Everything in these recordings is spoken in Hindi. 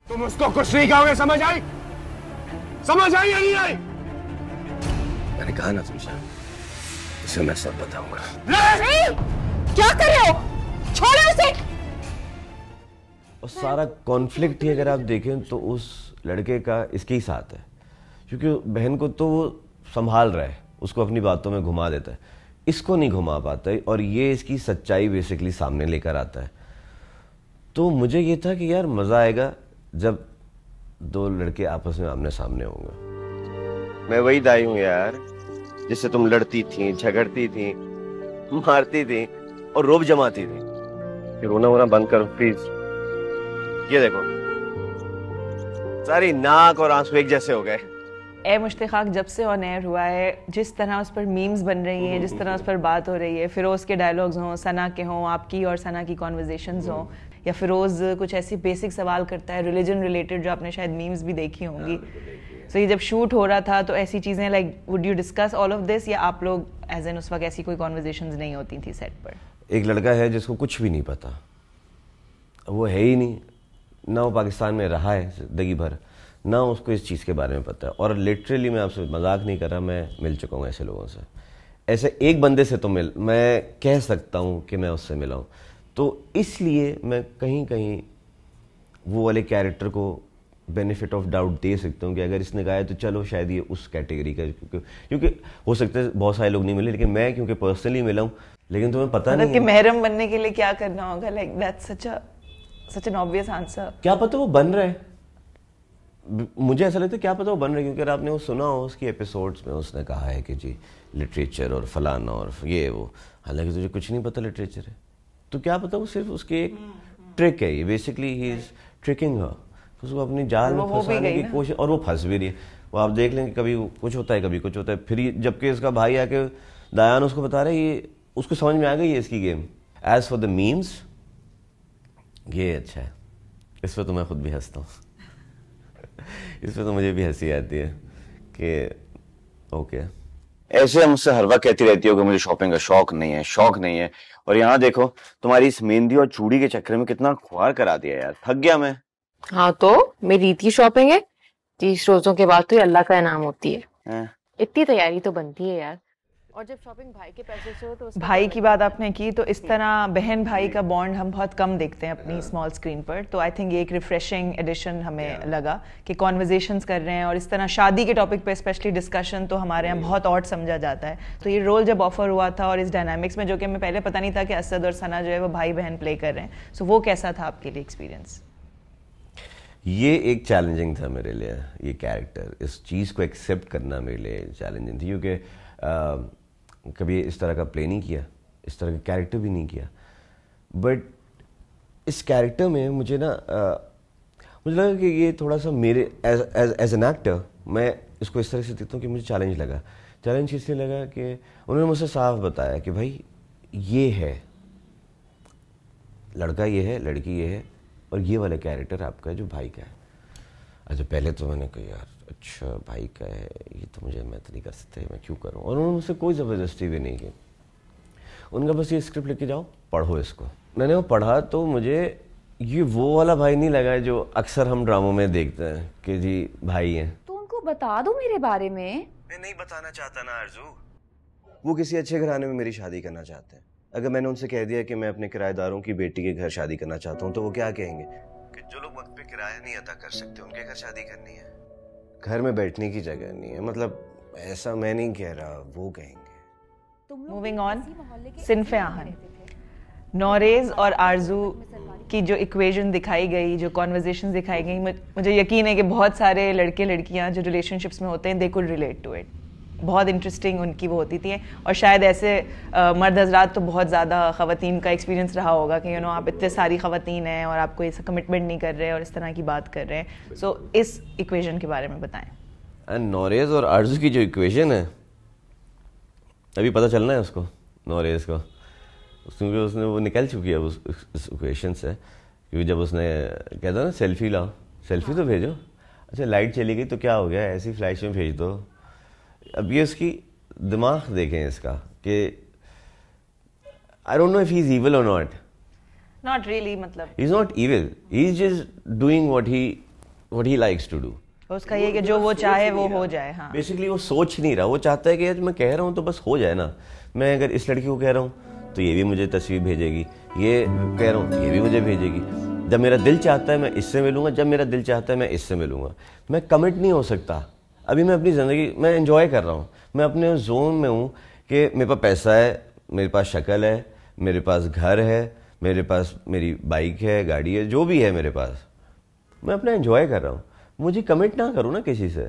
तुम उसको कुछ नहीं कहोगे, समझ आई? समझ आई या नहीं आई? मैंने कहा ना तुमसे, इसे मैं सब बताऊंगा। नहीं! क्या कर रहे हो? छोड़ो उसे। और सारा कॉन्फ्लिक्ट ही अगर आप देखें तो उस लड़के का इसके ही साथ है, क्योंकि बहन को तो वो संभाल रहा है, उसको अपनी बातों में घुमा देता है, इसको नहीं घुमा पाता है, और ये इसकी सच्चाई बेसिकली सामने लेकर आता है। तो मुझे ये था कि यार मज़ा आएगा जब दो लड़के आपस में आमने सामने होंगे। मैं वही दाई हूँ यार, जिससे तुम लड़ती थी, झगड़ती थी, मारती थी और रोब जमाती थी। फिर रोना वोना बंद करो प्लीज। ये देखो, सारी नाक और आंसू एक जैसे हो गए। ए मुश्ताक जब से ऑन एयर हुआ है, जिस तरह उस पर मीम्स बन रही हैं, जिस तरह उस पर बात हो रही है, फिरोज़ के डायलॉग्स हों, सना के हों, आपकी और सना की कॉन्वर्जेशंस हों, या फिरोज़ कुछ ऐसी बेसिक सवाल करता है रिलीजन रिलेटेड जो आपने शायद मीम्स भी देखी होंगी। सो ये जब शूट हो रहा था तो ऐसी चीज़ें like would you discuss all of this, या आप लोग एज एन उस वक्त ऐसी कोई कॉन्वर्जेशंस नहीं होती थी सेट पर? एक लड़का है जिसको कुछ भी नहीं पता, वो है ही नहीं, ना वो पाकिस्तान में रहा है जिंदगी भर, ना उसको इस चीज़ के बारे में पता है। और लिटरली मैं आपसे मजाक नहीं कर रहा, मैं मिल चुका हूँ ऐसे लोगों से। ऐसे एक बंदे से तो मैं कह सकता हूँ कि मैं उससे मिला हूँ। तो इसलिए मैं कहीं कहीं वो वाले कैरेक्टर को बेनिफिट ऑफ डाउट दे सकता हूँ कि अगर इसने गाया तो चलो शायद ये उस कैटेगरी का, क्योंकि हो सकता है बहुत सारे लोग नहीं मिले, लेकिन मैं क्योंकि पर्सनली मिला हूँ। लेकिन तुम्हें पता नहीं कि महरम बनने के लिए क्या करना होगा? Like that's such an obvious answer. क्या पता वो बन रहा है, मुझे ऐसा लगता है क्या पता वो बन रहा है, क्योंकि अगर आपने वो सुना हो उसकी एपिसोड्स में, उसने कहा है कि जी लिटरेचर और फलाना और ये वो, हालांकि तुझे कुछ नहीं पता लिटरेचर है, तो क्या पता वो सिर्फ उसकी एक ट्रिक है। ये बेसिकली ही इज ट्रिकिंग हर, उसको अपनी जाल में फंसाने की कोशिश, और वो फंस भी रही है। वो आप देख लेंगे, कभी कुछ होता है कभी कुछ होता है। फिर जबकि इसका भाई आके दायान उसको बता रहा है, ये उसको समझ में आ गई है इसकी game. As for the memes, ये अच्छा है, इस पर तो मैं खुद भी हंसता हूँ इस पर तो मुझे भी हंसी आती है कि ओके। ऐसे मुझसे हर वक्त कहती रहती हो कि मुझे शॉपिंग का शौक नहीं है, शौक नहीं है, और यहाँ देखो तुम्हारी इस मेहंदी और चूड़ी के चक्कर में कितना खुआर करा दिया यार, थक गया मैं। हाँ तो मेरी ईद की शॉपिंग है, 30 रोजों के बाद तो ये अल्लाह का इनाम होती है। इतनी तैयारी तो बनती है यार। और जब शॉपिंग भाई के पैसे से हो तो भाई की बात आपने की, तो इस तरह बहन भाई का बॉन्ड हम बहुत कम देखते हैं अपनी स्मॉल स्क्रीन पर। तो आई थिंक ये एक रिफ्रेशिंग एडिशन हमें लगा कि कॉन्वर्जेशंस कर रहे हैं, और इस तरह शादी के टॉपिक पे स्पेशली डिस्कशन तो हमारे यहाँ बहुत ऑड समझा जाता है। तो ये रोल जब ऑफर हुआ था और इस डायनामिक्स में, जो कि हमें पहले पता नहीं था कि असद और सना जो है वो भाई बहन प्ले कर रहे हैं, सो वो कैसा था आपके लिए एक्सपीरियंस? ये एक चैलेंजिंग था मेरे लिए, ये कैरेक्टर, इस चीज़ को एक्सेप्ट करना मेरे लिए चैलेंजिंग थी, क्योंकि कभी इस तरह का प्ले नहीं किया, इस तरह का कैरेक्टर भी नहीं किया। बट इस कैरेक्टर में मुझे ना मुझे लगा कि ये थोड़ा सा मेरे एज एन एक्टर मैं इसको इस तरह से देखता हूँ कि मुझे चैलेंज लगा। चैलेंज इसलिए लगा कि उन्होंने मुझसे साफ बताया कि भाई ये है लड़का, ये है लड़की, ये है, और ये वाला कैरेक्टर आपका है जो भाई का है। अच्छा, पहले तो मैंने कहा यार अच्छा भाई का है, ये तो मुझे, मैं तो नहीं कर सकते, मैं क्यों करूँ। और उन्होंने मुझसे कोई ज़बरदस्ती भी नहीं की, उनका बस ये स्क्रिप्ट लेके जाओ पढ़ो इसको। मैंने वो पढ़ा तो मुझे ये वो वाला भाई नहीं लगा जो अक्सर हम ड्रामों में देखते हैं कि जी भाई हैं। तो उनको बता दो मेरे बारे में। मैं नहीं बताना चाहता ना आरजू, वो किसी अच्छे घराने में मेरी शादी करना चाहते हैं। अगर मैंने उनसे कह दिया कि मैं अपने किराएदारों की बेटी के घर शादी करना चाहता हूँ, तो वो क्या कहेंगे कि जो लोग वक्त पे किराया नहीं अदा कर सकते उनके घर शादी करनी है, घर में बैठने की जगह नहीं है। मतलब ऐसा मैं नहीं कह रहा, वो कहेंगे। मूविंग ऑन, सिनफे आहन, नौरेज और आरजू की जो इक्वेशन दिखाई गई, जो कॉन्वर्जेशन दिखाई गई, मुझे यकीन है कि बहुत सारे लड़के लड़कियां जो रिलेशनशिप्स में होते हैं they could relate to it. बहुत इंटरेस्टिंग उनकी वो होती थी, और शायद ऐसे मर्द हजरात तो बहुत ज़्यादा ख़वातीन का एक्सपीरियंस रहा होगा कि आप इतने सारी ख़वातीन हैं और आपको ऐसा कमिटमेंट नहीं कर रहे और इस तरह की बात कर रहे हैं। सो इस इक्वेशन के बारे में बताएं। नौरेज और आरजू की जो इक्वेशन है, अभी पता चलना है उसको, नौरेज को, क्योंकि उसने वो निकल चुकी है उस इक्वेशन से। क्योंकि जब उसने कहता ना सेल्फी लाओ, सेल्फी तो भेजो, अच्छा लाइट चली गई तो क्या हो गया, ऐसी फ्लैश में भेज दो। अब ये उसकी दिमाग देखें इसका कि I don't know if he is evil और नॉट। नॉट रियली, मतलब he is not evil, he is just doing what he what he likes to do. उसका ये कि जो वो चाहे वो हो जाए। हाँ, बेसिकली वो सोच नहीं रहा, वो चाहता है कि यार मैं कह रहा हूँ तो बस हो जाए ना। मैं अगर इस लड़की को कह रहा हूँ तो ये भी मुझे तस्वीर भेजेगी, ये कह रहा हूँ तो ये भी मुझे भेजेगी। जब मेरा दिल चाहता है मैं इससे मिलूंगा, जब मेरा दिल चाहता है मैं इससे मिलूंगा। मैं कमिट नहीं हो सकता। अभी मैं अपनी ज़िंदगी मैं एंजॉय कर रहा हूँ, मैं अपने उस जोन में हूँ कि मेरे पास पैसा है, मेरे पास शक्ल है, मेरे पास घर है, मेरे पास मेरी बाइक है, गाड़ी है, जो भी है मेरे पास, मैं अपना एंजॉय कर रहा हूँ। मुझे कमिट ना करूँ ना किसी से।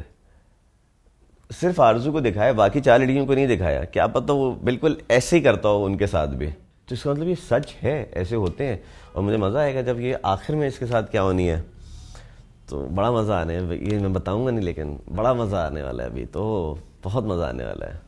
सिर्फ आरजू को दिखाया, बाकी 4 लड़कियों को नहीं दिखाया। क्या पता वो बिल्कुल ऐसे ही करता हो उनके साथ भी। तो इसका मतलब ये सच है, ऐसे होते हैं। और मुझे मज़ा आएगा जब ये आखिर में इसके साथ क्या होनी है, तो बड़ा मज़ा आने है। ये मैं बताऊंगा नहीं, लेकिन बड़ा मज़ा आने वाला है। अभी तो बहुत मज़ा आने वाला है।